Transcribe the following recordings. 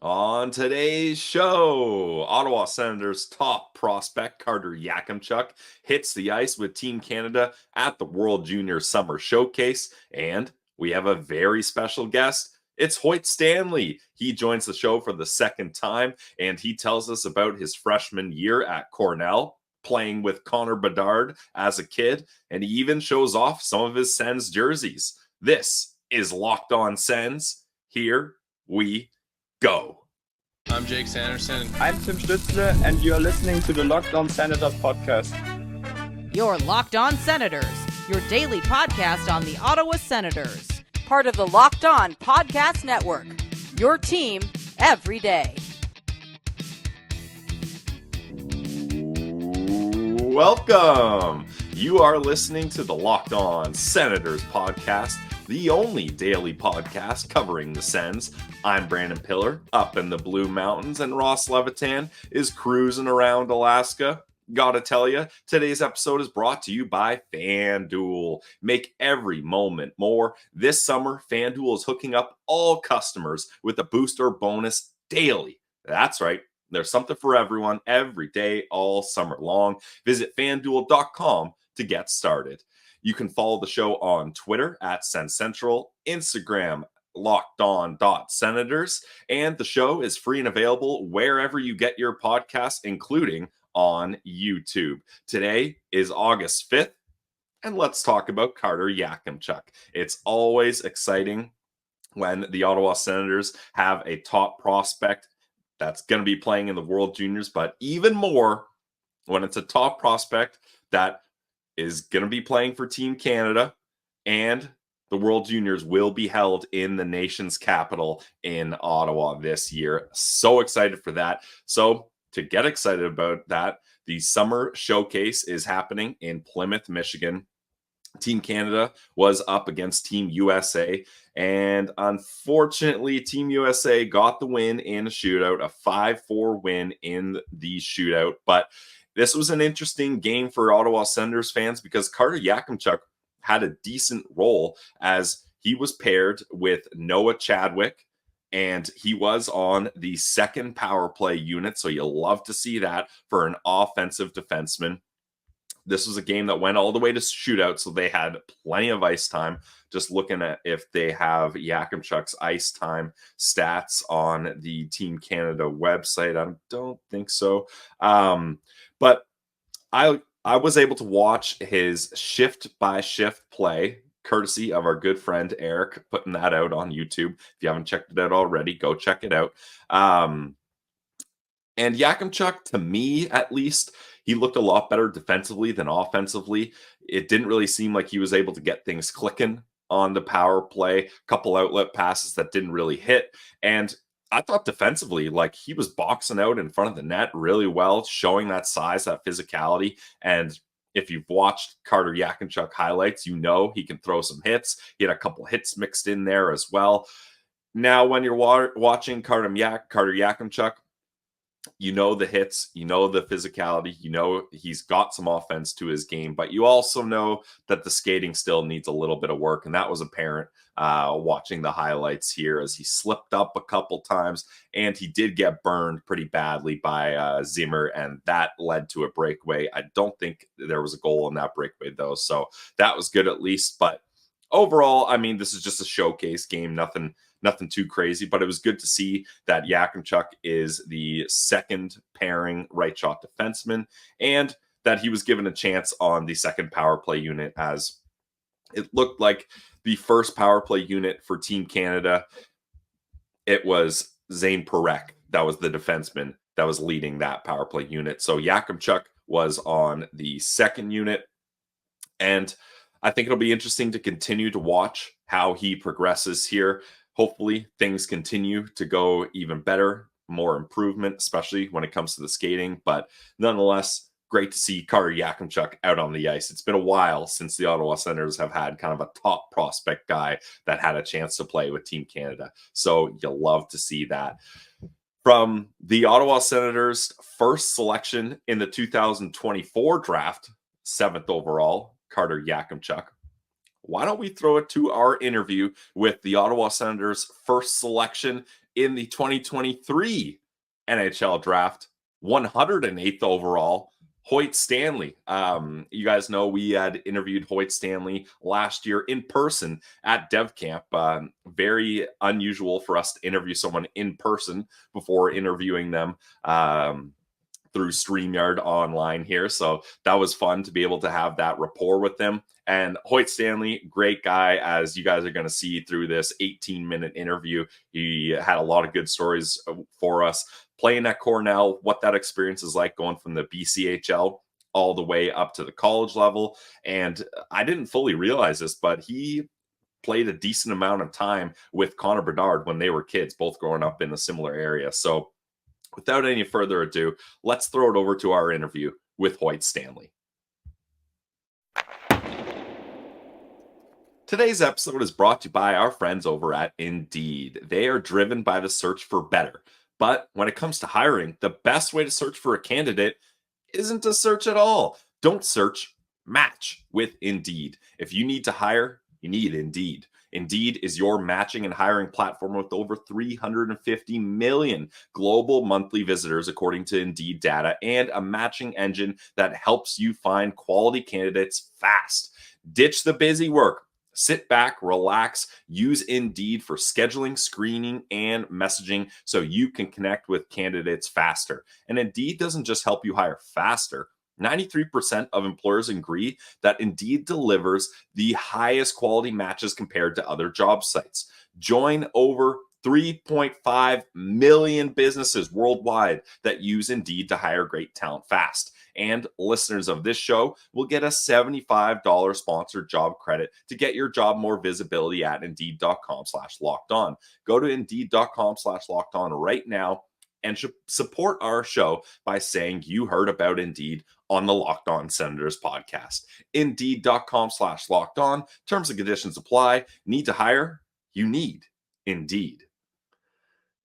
On today's show, Ottawa Senators top prospect Carter Yakemchuk hits the ice with Team Canada at the World Junior Summer Showcase, and we have a very special guest. It's Hoyt Stanley. He joins the show for the second time, and he tells us about his freshman year at Cornell, playing with Connor Bedard as a kid, and he even shows off some of his Sens jerseys. This is Locked On Sens. Here we go. I'm Jake Sanderson. I'm Tim Stützle, and you're listening to the Locked On Senators podcast. You're Locked On Senators, your daily podcast on the Ottawa Senators. Part of the Locked On Podcast Network, your team every day. Welcome. You are listening to the Locked On Senators podcast, the only daily podcast covering the Sens. I'm Brandon Pillar, up in the Blue Mountains, and Ross Levitan is cruising around Alaska. Gotta tell you, today's episode is brought to you by FanDuel. Make every moment more. This summer, FanDuel is hooking up all customers with a booster bonus daily. That's right. There's something for everyone every day, all summer long. Visit FanDuel.com to get started. You can follow the show on Twitter at Sens Central, Instagram, lockedon.senators, and the show is free and available wherever you get your podcasts, including on YouTube. Today is August 5th, and let's talk about Carter Yakemchuk. It's always exciting when the Ottawa Senators have a top prospect that's going to be playing in the World Juniors, but even more when it's a top prospect that is going to be playing for Team Canada, and the World Juniors will be held in the nation's capital in Ottawa this year. So excited for that. So to get excited about that, the summer showcase is happening in Plymouth, Michigan. Team Canada was up against Team USA, and unfortunately, Team USA got the win in a shootout, a 5-4 win in the shootout. But this was an interesting game for Ottawa Senators fans because Carter Yakemchuk had a decent role as he was paired with Noah Chadwick, and he was on the second power play unit. So you'll love to see that for an offensive defenseman. This was a game that went all the way to shootout, so they had plenty of ice time. Just looking at if they have Yakemchuk's ice time stats on the Team Canada website. I don't think so. But I was able to watch his shift-by-shift play, courtesy of our good friend Eric, putting that out on YouTube. If you haven't checked it out already, go check it out. And Yakemchuk, to me at least, he looked a lot better defensively than offensively. It didn't really seem like he was able to get things clicking on the power play. A couple outlet passes that didn't really hit. And I thought defensively, like he was boxing out in front of the net really well, showing that size, that physicality. And if you've watched Carter Yakemchuk highlights, you know he can throw some hits. He had a couple hits mixed in there as well. Now, when you're watching Carter Yakemchuk, you know the hits, you know the physicality, you know he's got some offense to his game, but you also know that the skating still needs a little bit of work, and that was apparent watching the highlights here as he slipped up a couple times, and he did get burned pretty badly by Zimmer, and that led to a breakaway. I don't think there was a goal in that breakaway, though, so that was good at least, but overall, I mean, this is just a showcase game, nothing too crazy, but it was good to see that Yakemchuk is the second pairing right shot defenseman and that he was given a chance on the second power play unit, as it looked like the first power play unit for Team Canada. It was Zane Parekh that was the defenseman that was leading that power play unit. So Yakemchuk was on the second unit, and I think it'll be interesting to continue to watch how he progresses here. Hopefully things continue to go even better, more improvement, especially when it comes to the skating. But nonetheless, great to see Carter Yakemchuk out on the ice. It's been a while since the Ottawa Senators have had kind of a top prospect guy that had a chance to play with Team Canada. So you'll love to see that. From the Ottawa Senators' first selection in the 2024 draft, 7th overall, Carter Yakemchuk, why don't we throw it to our interview with the Ottawa Senators' first selection in the 2023 NHL draft, 108th overall, Hoyt Stanley. You guys know we had interviewed Hoyt Stanley last year in person at Dev Camp. Very unusual for us to interview someone in person before interviewing them through StreamYard online here. So that was fun to be able to have that rapport with them. And Hoyt Stanley, great guy, as you guys are going to see through this 18-minute interview. He had a lot of good stories for us. Playing at Cornell, what that experience is like going from the BCHL all the way up to the college level. And I didn't fully realize this, but he played a decent amount of time with Connor Bedard when they were kids, both growing up in a similar area. So without any further ado, let's throw it over to our interview with Hoyt Stanley. Today's episode is brought to you by our friends over at Indeed. They are driven by the search for better. But when it comes to hiring, the best way to search for a candidate isn't to search at all. Don't search, match with Indeed. If you need to hire, you need Indeed. Indeed is your matching and hiring platform with over 350 million global monthly visitors, according to Indeed data, and a matching engine that helps you find quality candidates fast. Ditch the busy work. Sit back, relax, use Indeed for scheduling, screening, and messaging so you can connect with candidates faster. And Indeed doesn't just help you hire faster. 93% of employers agree that Indeed delivers the highest quality matches compared to other job sites. Join over 3.5 million businesses worldwide that use Indeed to hire great talent fast. And listeners of this show will get a $75 sponsored job credit to get your job more visibility at Indeed.com/lockedon. Go to Indeed.com/lockedon right now and support our show by saying you heard about Indeed on the Locked On Senators podcast. Indeed.com/lockedon. Terms and conditions apply. Need to hire? You need Indeed.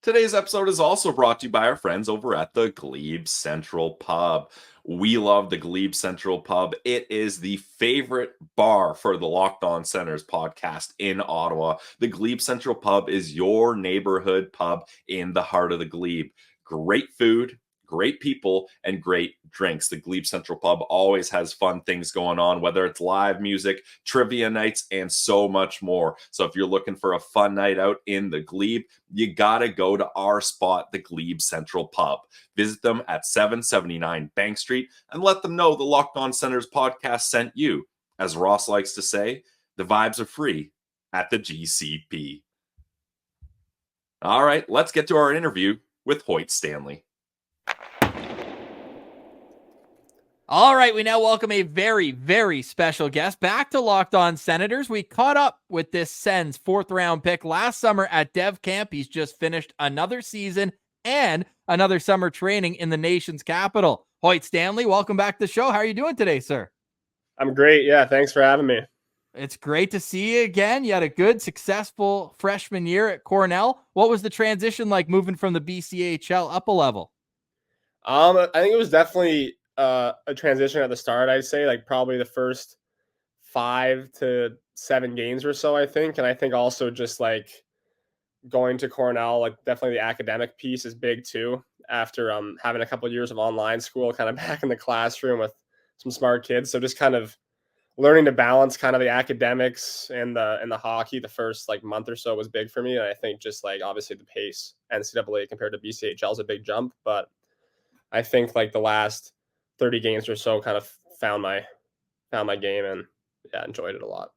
Today's episode is also brought to you by our friends over at the GLEBE Central Pub. We love the GLEBE Central Pub. It is the favorite bar for the Locked On Senators podcast in Ottawa. The GLEBE Central Pub is your neighborhood pub in the heart of the Glebe. Great food, great people, and great drinks. The Glebe Central Pub always has fun things going on, whether it's live music, trivia nights, and so much more. So if you're looking for a fun night out in the Glebe, you gotta go to our spot, the Glebe Central Pub. Visit them at 779 Bank Street and let them know the Locked On Senators podcast sent you. As Ross likes to say, the vibes are free at the GCP. All right, let's get to our interview with Hoyt Stanley. All right, we now welcome a very, very special guest back to Locked On Senators. We caught up with this Sens fourth-round pick last summer at Dev Camp. He's just finished another season and another summer training in the nation's capital. Hoyt Stanley, welcome back to the show. How are you doing today, sir? I'm great. Yeah, thanks for having me. It's great to see you again. You had a good, successful freshman year at Cornell. What was the transition like moving from the BCHL up a level? I think it was definitely a transition at the start. I'd say like probably the first 5 to 7 games or so, I think. And I think also just like going to Cornell, like definitely the academic piece is big too. After having a couple of years of online school, kind of back in the classroom with some smart kids. So just kind of learning to balance kind of the academics and the hockey the first like month or so was big for me. And I think just like obviously the pace NCAA compared to BCHL is a big jump, but I think like the last 30 games or so kind of found my game and yeah, enjoyed it a lot.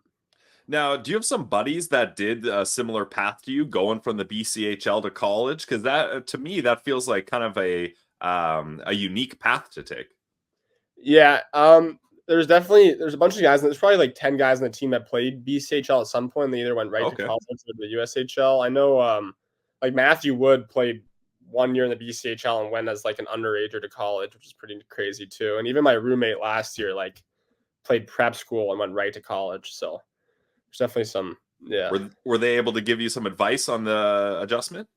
Now, do you have some buddies that did a similar path to you going from the BCHL to college? Because that, to me, that feels like kind of a unique path to take. Yeah. There's a bunch of guys, and there's probably like 10 guys on the team that played BCHL at some point. And they either went right to college or the USHL. I know like Matthew Wood played 1 year in the BCHL and went as like an underager to college, which is pretty crazy too. And even my roommate last year like played prep school and went right to college. So there's definitely some, yeah. Were they able to give you some advice on the adjustment?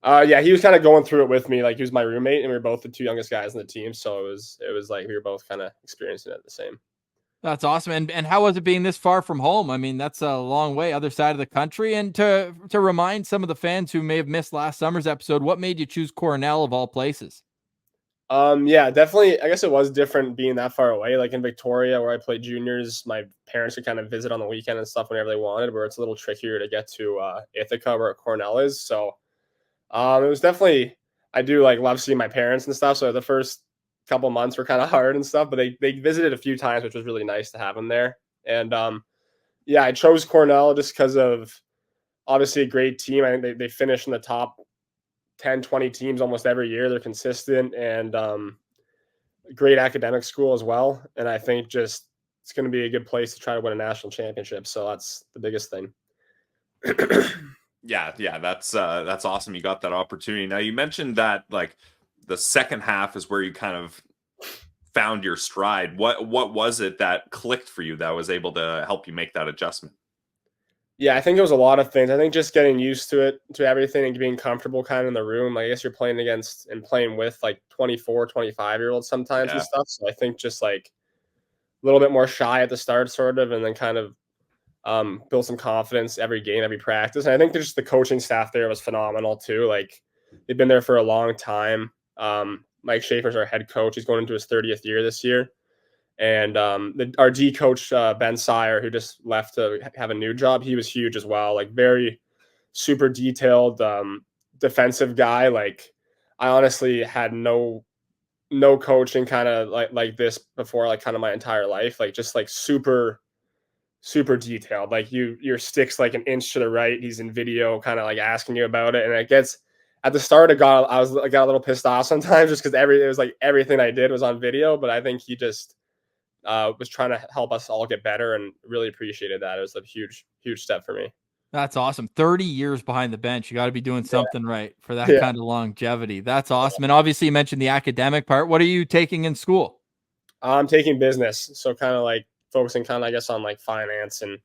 Yeah, he was kind of going through it with me. Like he was my roommate and we were both the 2 youngest guys on the team. So it was like we were both kind of experiencing it the same. That's awesome. And how was it being this far from home? I mean, that's a long way, other side of the country. And to remind some of the fans who may have missed last summer's episode, what made you choose Cornell of all places? Yeah, definitely. I guess it was different being that far away. Like in Victoria, where I played juniors, my parents could kind of visit on the weekend and stuff whenever they wanted. Where it's a little trickier to get to Ithaca, where Cornell is. So it was definitely. I do like love seeing my parents and stuff. So the first couple months were kind of hard and stuff, but they visited a few times, which was really nice to have them there. And yeah, I chose Cornell just because of obviously a great team. I think they finish in the top 10, 20 teams almost every year. They're consistent and great academic school as well. And I think just it's going to be a good place to try to win a national championship. So that's the biggest thing. Yeah, that's awesome. You got that opportunity. Now you mentioned that like the second half is where you kind of found your stride. What was it that clicked for you that was able to help you make that adjustment? Yeah, I think it was a lot of things. I think just getting used to it, to everything and being comfortable kind of in the room. I guess you're playing against and playing with like 24, 25-year-olds sometimes and stuff. So I think just like a little bit more shy at the start sort of, and then kind of build some confidence every game, every practice. And I think just the coaching staff there was phenomenal too. Like they've been there for a long time. Mike Schaefer's our head coach. He's going into his 30th year this year. And our D coach, Ben Sire, who just left to have a new job, he was huge as well. Like very super detailed defensive guy. Like I honestly had no coaching kind of like this before, like kind of my entire life. Like just like super detailed. Like your stick's like an inch to the right. He's in video, kind of like asking you about it, and it gets. At the start, I got a little pissed off sometimes just because it was like everything I did was on video. But I think he just was trying to help us all get better and really appreciated that. It was a huge step for me. That's awesome. 30 years behind the bench. You got to be doing something right for that kind of longevity. That's awesome. And obviously you mentioned the academic part. What are you taking in school? I'm taking business. So kind of like focusing kind of, I guess, on like finance and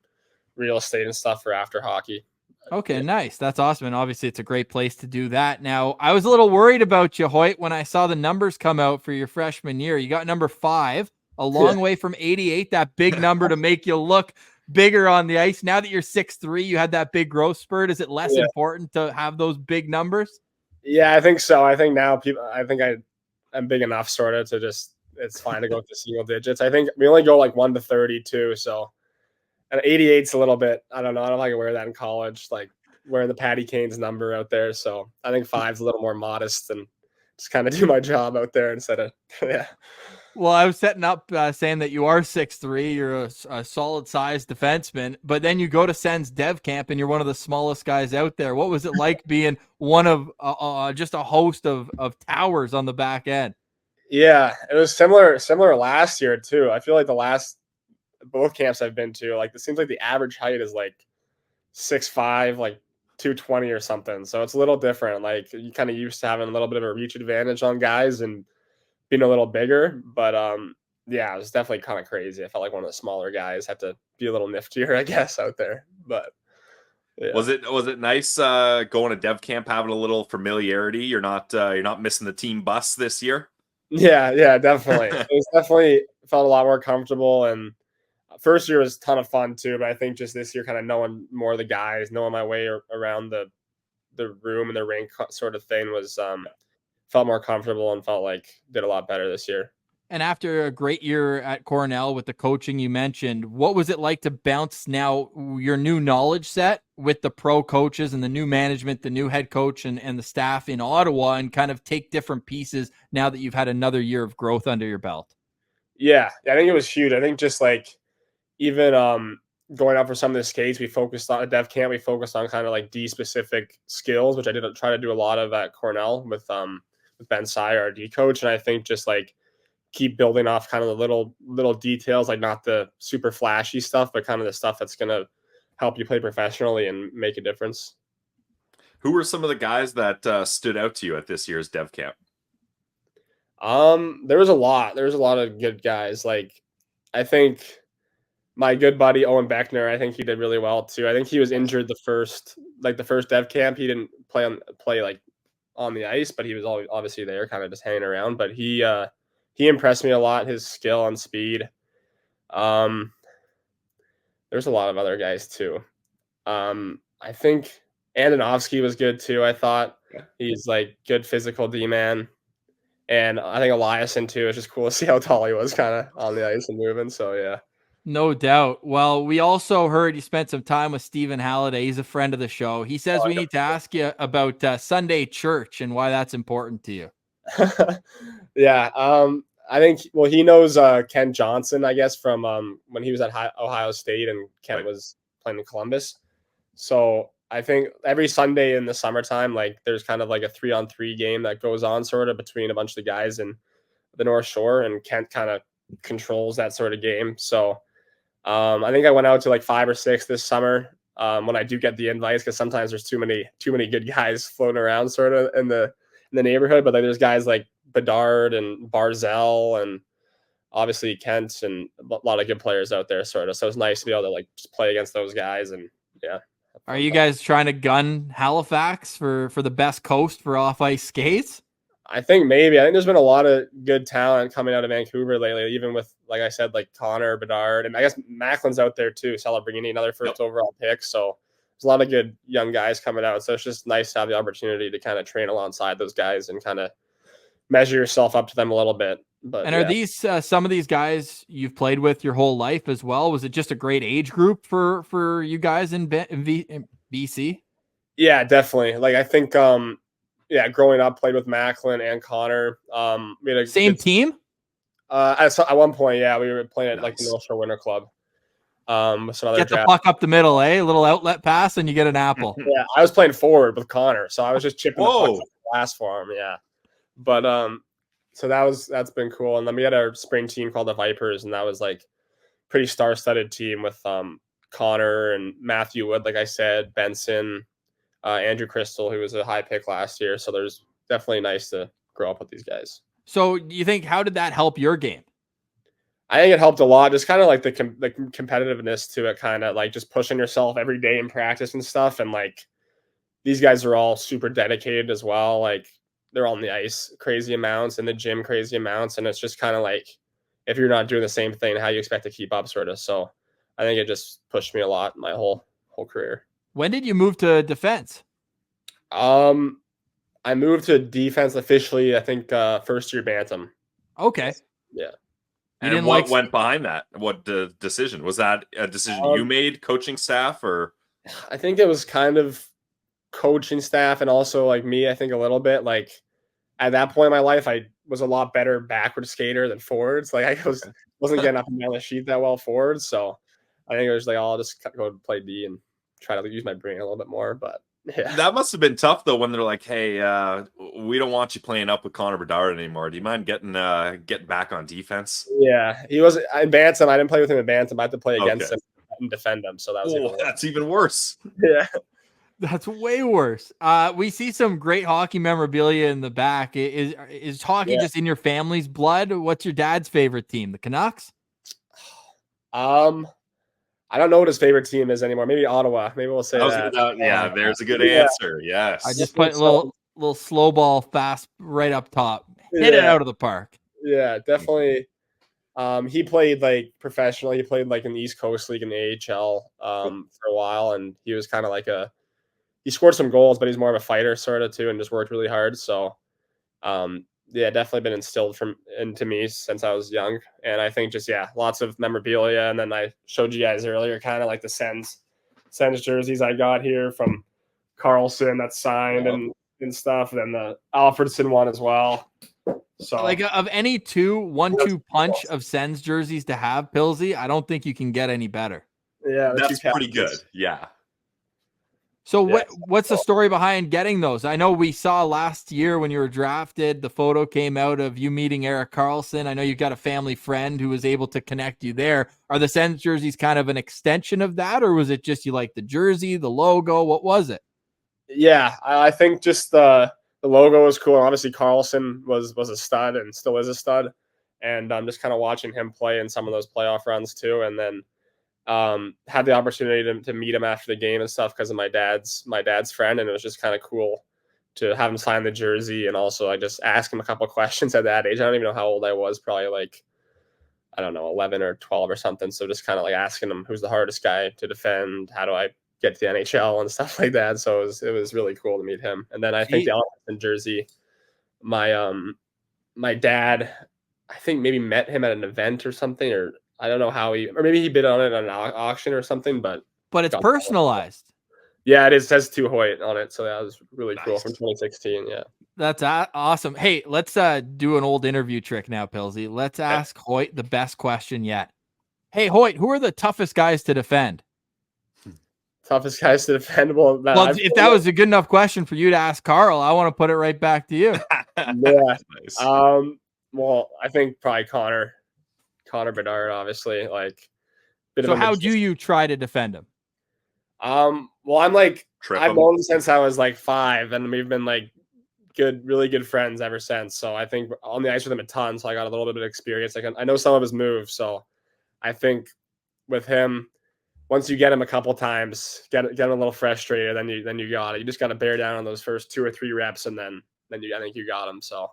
real estate and stuff for after hockey. Okay, nice. That's awesome. And obviously it's a great place to do that. Now, I was a little worried about you, Hoyt, when I saw the numbers come out for your freshman year. You got number 5, a long way from 88, that big number to make you look bigger on the ice. Now that you're 6'3", you had that big growth spurt. Is it less important to have those big numbers? Yeah, I think so. I think now I'm big enough sort of to just, it's fine to go to single digits. I think we only go like 1 to 32. So, and 88's a little bit, I don't know. I don't know if I can wear that in college, like wearing the Patty Kane's number out there. So I think 5's a little more modest and just kind of do my job out there instead of, Well, I was setting up saying that you are 6'3", you're a solid sized defenseman, but then you go to Sens Dev Camp and you're one of the smallest guys out there. What was it like being one of just a host of towers on the back end? Yeah, it was similar last year too. I feel like both camps I've been to, like it seems like the average height is like 6'5", like 220 or something. So it's a little different. Like you kind of used to having a little bit of a reach advantage on guys and being a little bigger. But yeah, it was definitely kind of crazy. I felt like one of the smaller guys, had to be a little niftier, I guess, out there. But yeah. Was it nice going to Dev Camp, having a little familiarity? You're not missing the team bus this year? Yeah, definitely. It was definitely felt a lot more comfortable, and first year was a ton of fun too. But I think just this year, kind of knowing more of the guys, knowing my way around the room and the rink sort of thing was felt more comfortable and felt like did a lot better this year. And after a great year at Cornell with the coaching you mentioned, what was it like to bounce now your new knowledge set with the pro coaches and the new management, the new head coach and the staff in Ottawa, and kind of take different pieces now that you've had another year of growth under your belt? Yeah, I think it was huge. I think just like even going out for some of the skates, we focused on at Dev Camp. We focused on kind of like D specific skills, which I did try to do a lot of at Cornell with Ben Sire, our D coach. And I think just like keep building off kind of the little details, like not the super flashy stuff, but kind of the stuff that's going to help you play professionally and make a difference. Who were some of the guys that stood out to you at this year's Dev Camp? There was a lot of good guys. Like I think my good buddy Owen Beckner, I think he did really well too. I think he was injured the first Dev Camp. He didn't play like on the ice, but he was obviously there, kind of just hanging around. But he impressed me a lot. His skill and speed. There's a lot of other guys too. I think Andonovski was good too. I thought he's like good physical D-man. And I think Eliason too. It's just cool to see how tall he was kind of on the ice and moving. So yeah. No doubt. Well, we also heard you spent some time with Stephen Halliday. He's a friend of the show. He says we need to ask you about Sunday church and why that's important to you. Yeah. I think, well, he knows Ken Johnson, I guess, from when he was at Ohio State and Ken was playing in Columbus. So I think every Sunday in the summertime, like there's kind of like a 3-on-3 game that goes on sort of between a bunch of the guys in the North Shore, and Kent kind of controls that sort of game. So I think I went out to like 5 or 6 this summer when I do get the invites, because sometimes there's too many good guys floating around sort of in the neighborhood. But like there's guys like Bedard and Barzell and obviously Kent and a lot of good players out there sort of. So it's nice to be able to like just play against those guys. And yeah. Are you guys trying to gun Halifax for the best coast for off-ice skates? I think maybe. I think there's been a lot of good talent coming out of Vancouver lately, even with, like I said, like Connor Bedard. And I guess Macklin's out there too, Celebrini, another first overall pick. So there's a lot of good young guys coming out. So it's just nice to have the opportunity to kind of train alongside those guys and kind of measure yourself up to them a little bit. But and are these some of these guys you've played with your whole life as well? Was it just a great age group for you guys in BC? Yeah, definitely. Like I think, growing up, played with Macklin and Connor. We had a same team. At one point, yeah, we were playing at like the North Shore Winter Club. With some other get the puck up the middle, a little outlet pass, and you get an apple. Yeah, I was playing forward with Connor, so I was just chipping the puck last for him. Yeah, but so that's been cool. And then we had our spring team called the Vipers, and that was like pretty star-studded team with Connor and Matthew Wood, like I said, Benson, Andrew Crystal, who was a high pick last year. So there's definitely nice to grow up with these guys. So you think, how did that help your game? I think it helped a lot. Just kind of like the competitiveness to it, kind of like just pushing yourself every day in practice and stuff. And like these guys are all super dedicated as well. Like they're on the ice crazy amounts, in the gym crazy amounts. And it's just kind of like, if you're not doing the same thing, how you expect to keep up sort of. So I think it just pushed me a lot my whole career. When did you move to defense? I moved to defense officially, I think, first year Bantam. Okay. Yeah. And what went behind that? What decision? Was that a decision you made, coaching staff, or? I think it was kind of coaching staff and also like me, I think a little bit. Like at that point in my life, I was a lot better backward skater than forwards. Like I wasn't getting up and down the sheet that well forwards. So I think it was like, I'll just go play D and try to use my brain a little bit more. But yeah. That must have been tough though, when they're like, "Hey, we don't want you playing up with Connor Bedard anymore. Do you mind getting back on defense?" Yeah, he was in Bantam. I didn't play with him in Bantam. I had to play against him and defend him. So that was that's even worse. Yeah, that's way worse. We see some great hockey memorabilia in the back. Is hockey just in your family's blood? What's your dad's favorite team? The Canucks? I don't know what his favorite team is anymore. Maybe Ottawa. Maybe we'll say that. There's a good answer. Yes. I just put a little slow ball fast right up top. Hit it out of the park. Yeah, definitely. He played like professionally. He played like in the East Coast League in the AHL for a while, and he was kind of like he scored some goals, but he's more of a fighter sort of too, and just worked really hard. So definitely been instilled into me since I was young. And I think just, lots of memorabilia. And then I showed you guys earlier kind of like the Sens jerseys I got here from Carlson that's signed and stuff. And then the Alfredson one as well. So like of any 1-2 punch of Sens jerseys to have, Pilsy, I don't think you can get any better. Yeah. That's pretty good. Yeah. So what's the story behind getting those? I know we saw last year when you were drafted, the photo came out of you meeting Erik Karlsson. I know you've got a family friend who was able to connect you there. Are the Sens jerseys kind of an extension of that, or was it just you like the jersey, the logo? What was it? Yeah, I think just the logo was cool. Obviously, Karlsson was a stud and still is a stud. And I'm just kind of watching him play in some of those playoff runs too. And then had the opportunity to meet him after the game and stuff because of my dad's friend, and it was just kind of cool to have him sign the jersey. And also I just asked him a couple of questions at that age. I don't even know how old I was, probably like I don't know, 11 or 12 or something. So just kind of like asking him who's the hardest guy to defend, how do I get to the NHL and stuff like that. So it was really cool to meet him. And then I think the Austin jersey, my dad, I think maybe met him at an event or something, or I don't know how or maybe he bid on it at an auction or something, but it's personalized. Yeah, it is. It says to Hoyt on it. So that was really cool Nice. from 2016. Yeah. That's awesome. Hey, let's do an old interview trick now, Pilsy. Let's ask Hoyt the best question yet. Hey, Hoyt, who are the toughest guys to defend? Toughest guys to defend? Well, if that was a good enough question for you to ask Carl, I want to put it right back to you. Yeah. Nice. Well, I think probably Connor Bedard, obviously. Like, so how do you try to defend him? Well, I'm like, I've known him since I was like 5, and we've been like really good friends ever since. So I think on the ice with him a ton. So I got a little bit of experience. I know some of his moves. So I think with him, once you get him a couple times, get him a little frustrated, then you got it. You just got to bear down on those first 2 or 3 reps, and then I think you got him. So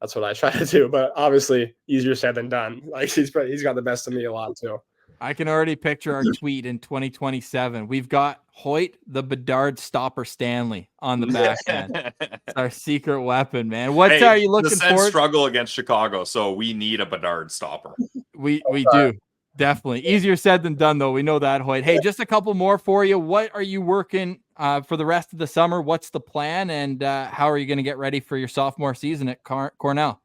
that's what I try to do. But obviously, easier said than done. Like he's got the best of me a lot too. I can already picture our tweet in 2027. We've got Hoyt the Bedard Stopper Stanley on the back end. It's our secret weapon, man. What are you looking for? The Sens struggle against Chicago, so we need a Bedard stopper. We do. Definitely. Easier said than done, though. We know that, Hoyt. Hey, just a couple more for you. What are you working for the rest of the summer? What's the plan? And how are you going to get ready for your sophomore season at Cornell?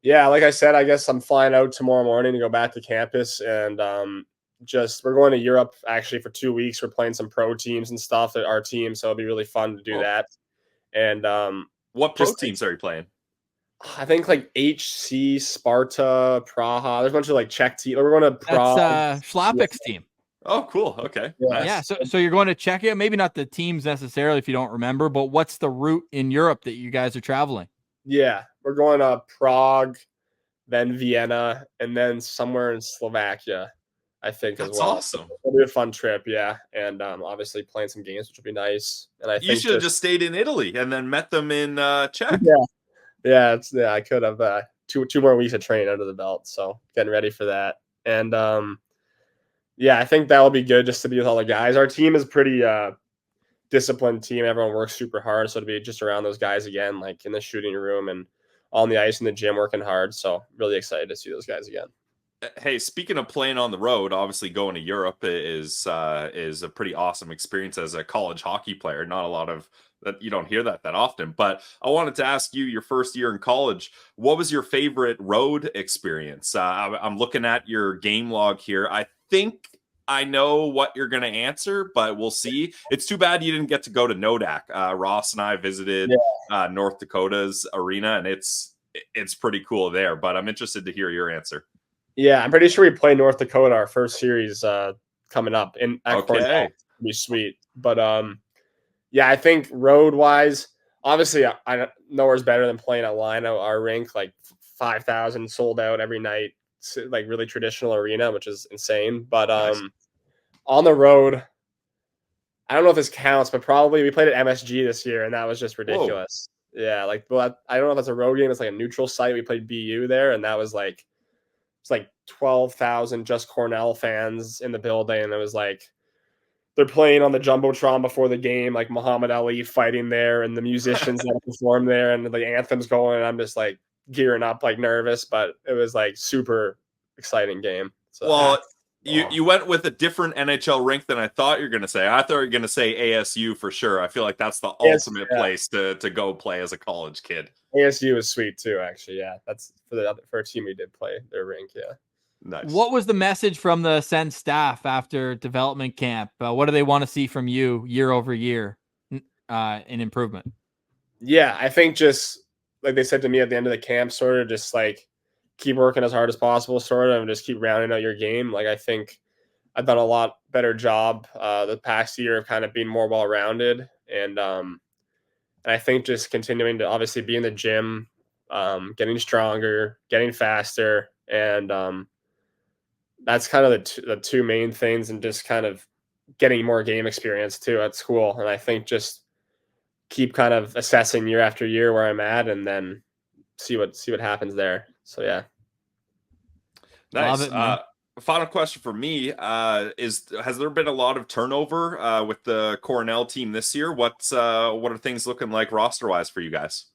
Yeah, like I said, I guess I'm flying out tomorrow morning to go back to campus, and we're going to Europe actually for 2 weeks. We're playing some pro teams and stuff at our team, so it'll be really fun to do that. And what pro teams are you playing? I think like HC, Sparta, Praha. There's a bunch of like Czech teams. We're going to Prague. That's Schlapik's team. Oh, cool. Okay. Yeah. Nice. So you're going to Czechia. Maybe not the teams necessarily if you don't remember, but what's the route in Europe that you guys are traveling? Yeah, we're going to Prague, then Vienna, and then somewhere in Slovakia, I think. That's as well. Awesome. It'll be a fun trip, yeah. And obviously playing some games, which will be nice. And I think you should have just stayed in Italy and then met them in Czech. Yeah, I could have 2 more weeks of training under the belt, so getting ready for that. And I think that will be good just to be with all the guys. Our team is pretty disciplined team. Everyone works super hard, so to be just around those guys again, like in the shooting room and on the ice in the gym working hard. So really excited to see those guys again. Hey, speaking of playing on the road, obviously going to Europe is a pretty awesome experience as a college hockey player. Not a lot of that, you don't hear that often. But I wanted to ask you, your first year in college, what was your favorite road experience? I'm looking at your game log here. I think I know what you're going to answer, but we'll see. It's too bad you didn't get to go to Nodak. Ross and I visited North Dakota's arena, and it's pretty cool there. But I'm interested to hear your answer. Yeah, I'm pretty sure we play North Dakota our first series coming up at Cornell. It'll be sweet. But I think road wise, obviously I nowhere's better than playing at Lino, our rink, like 5,000 sold out every night. Like really traditional arena, which is insane. But Nice. On the road, I don't know if this counts, but probably we played at MSG this year, and that was just ridiculous. Whoa. Yeah, like, well, I don't know if that's a road game. It's like a neutral site. We played BU there, and that was like, it's like 12,000 just Cornell fans in the building, and it was like they're playing on the Jumbotron before the game, like Muhammad Ali fighting there, and the musicians that perform there, and the anthem's going, and I'm just like gearing up, like nervous, but it was like super exciting game. So well, you went with a different NHL rink than I thought you were going to say. I thought you were going to say ASU for sure. I feel like that's the ultimate place to go play as a college kid. ASU is sweet too, actually. Yeah, that's for a team we did play their rink. Yeah. Nice. What was the message from the Sens staff after development camp? What do they want to see from you year over year in improvement? Yeah, I think just like they said to me at the end of the camp, sort of just like keep working as hard as possible, sort of, and just keep rounding out your game. Like I think I've done a lot better job the past year of kind of being more well-rounded, and I think just continuing to obviously be in the gym, getting stronger, getting faster, and that's kind of the two main things, and just kind of getting more game experience too at school. And I think just keep kind of assessing year after year where I'm at, and then see what happens there. So yeah. Nice. Love it, man. Final question for me has there been a lot of turnover with the Cornell team this year? What are things looking like roster wise for you guys?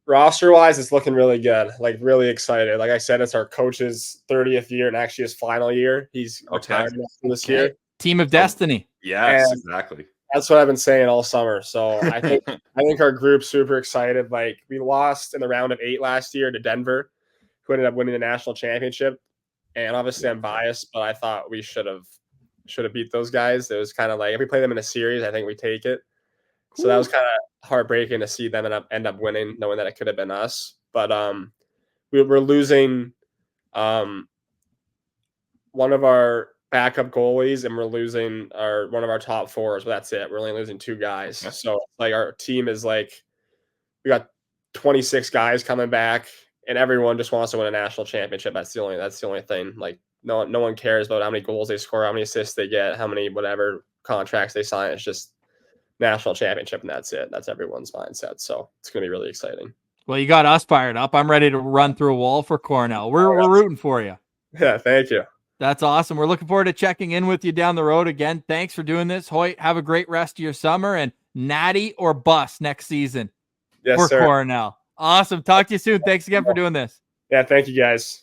Roster wise, it's looking really good. Like really excited. Like I said, it's our coach's 30th year and actually his final year. He's retired this year. Team of destiny. Yes, And exactly. that's what I've been saying all summer. So I think our group's super excited. Like we lost in the round of 8 last year to Denver, who ended up winning the national championship. And obviously I'm biased, but I thought we should have beat those guys. It was kind of like if we play them in a series, I think we take it. So that was kind of heartbreaking to see them end up winning, knowing that it could have been us. But we're losing one of our backup goalies, and we're losing one of our top fours. But that's it. We're only losing 2 guys. Okay. So like our team is like we got 26 guys coming back, and everyone just wants to win a national championship. That's the only thing. Like no one cares about how many goals they score, how many assists they get, how many whatever contracts they sign. It's just national championship, and that's it. That's everyone's mindset. So it's going to be really exciting. Well, you got us fired up. I'm ready to run through a wall for Cornell. We're rooting for you. Yeah, thank you. That's awesome. We're looking forward to checking in with you down the road again. Thanks for doing this, Hoyt. Have a great rest of your summer, and natty or bust next season Yes, for sir. Cornell. Awesome. Talk to you soon. Thanks again for doing this. Yeah, thank you guys.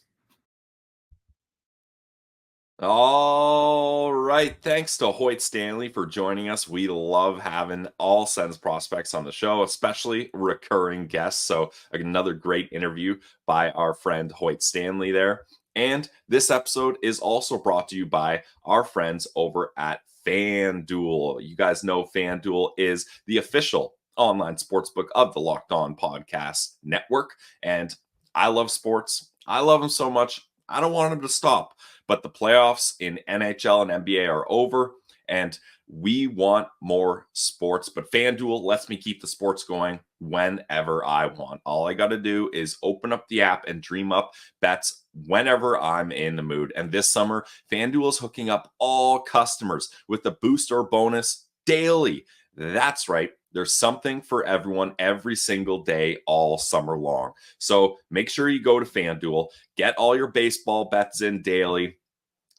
All right. Thanks to Hoyt Stanley for joining us. We love having all Sens prospects on the show, especially recurring guests. So another great interview by our friend Hoyt Stanley there. And this episode is also brought to you by our friends over at FanDuel. You guys know FanDuel is the official online sportsbook of the Locked On Podcast Network. And I love sports. I love them so much. I don't want them to stop. But the playoffs in NHL and NBA are over, and we want more sports. But FanDuel lets me keep the sports going whenever I want. All I got to do is open up the app and dream up bets whenever I'm in the mood. And this summer, FanDuel is hooking up all customers with the booster bonus daily. That's right. There's something for everyone every single day, all summer long. So make sure you go to FanDuel, get all your baseball bets in daily,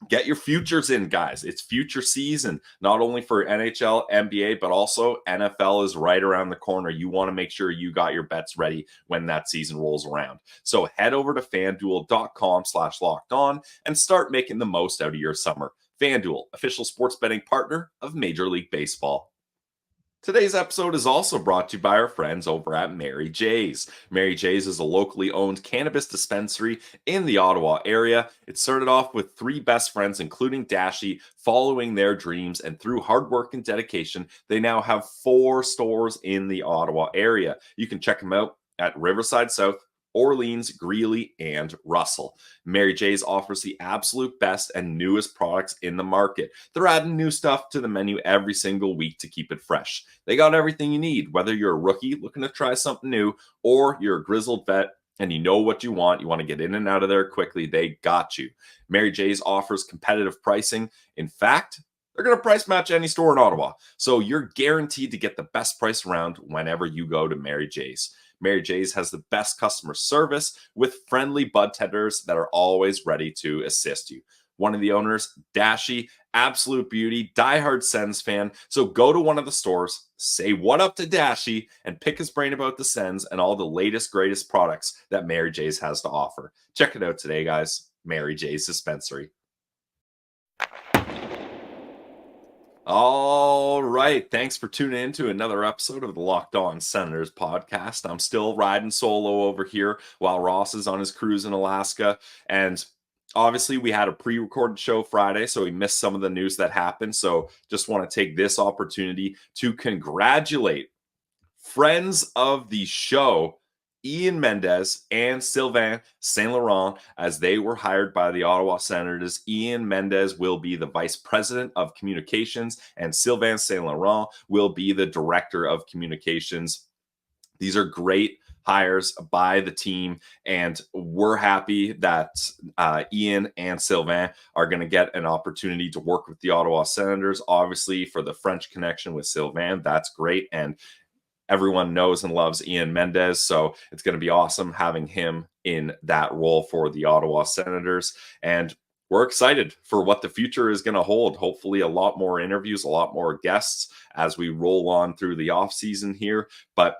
get your futures in, guys. It's future season, not only for NHL, NBA, but also NFL is right around the corner. You want to make sure you got your bets ready when that season rolls around. So head over to FanDuel.com/lockedon and start making the most out of your summer. FanDuel, official sports betting partner of Major League Baseball. Today's episode is also brought to you by our friends over at Mary J's. Mary J's is a locally owned cannabis dispensary in the Ottawa area. It started off with 3 best friends, including Dashi, following their dreams, and through hard work and dedication, they now have 4 stores in the Ottawa area. You can check them out at Riverside South, Orleans, Greeley, and Russell. Mary J's offers the absolute best and newest products in the market. They're adding new stuff to the menu every single week to keep it fresh. They got everything you need, whether you're a rookie looking to try something new or you're a grizzled vet and you know what you want to get in and out of there quickly, they got you. Mary J's offers competitive pricing. In fact, they're going to price match any store in Ottawa. So you're guaranteed to get the best price around whenever you go to Mary J's. Mary J's has the best customer service with friendly bud tenders that are always ready to assist you. One of the owners, Dashi, absolute beauty, diehard Sens fan. So go to one of the stores, say what up to Dashi, and pick his brain about the Sens and all the latest, greatest products that Mary J's has to offer. Check it out today, guys. Mary J's Dispensary. All right. Thanks for tuning in to another episode of the Locked On Senators podcast. I'm still riding solo over here while Ross is on his cruise in Alaska. And obviously, we had a pre-recorded show Friday, so we missed some of the news that happened. So just want to take this opportunity to congratulate friends of the show, Ian Mendez and Sylvain Saint Laurent, as they were hired by the Ottawa Senators. Ian Mendez will be the Vice President of Communications, and Sylvain Saint Laurent will be the Director of Communications. These are great hires by the team, and we're happy that Ian and Sylvain are going to get an opportunity to work with the Ottawa Senators. Obviously, for the French connection with Sylvain, that's great. And everyone knows and loves Ian Mendez, so it's going to be awesome having him in that role for the Ottawa Senators. And we're excited for what the future is going to hold. Hopefully a lot more interviews, a lot more guests as we roll on through the off season here. But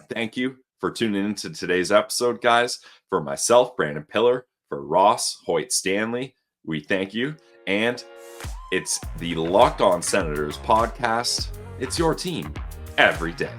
thank you for tuning into today's episode, guys. For myself, Brandon Pillar, for Ross, Hoyt Stanley, we thank you. And it's the Locked On Senators podcast. It's your team every day.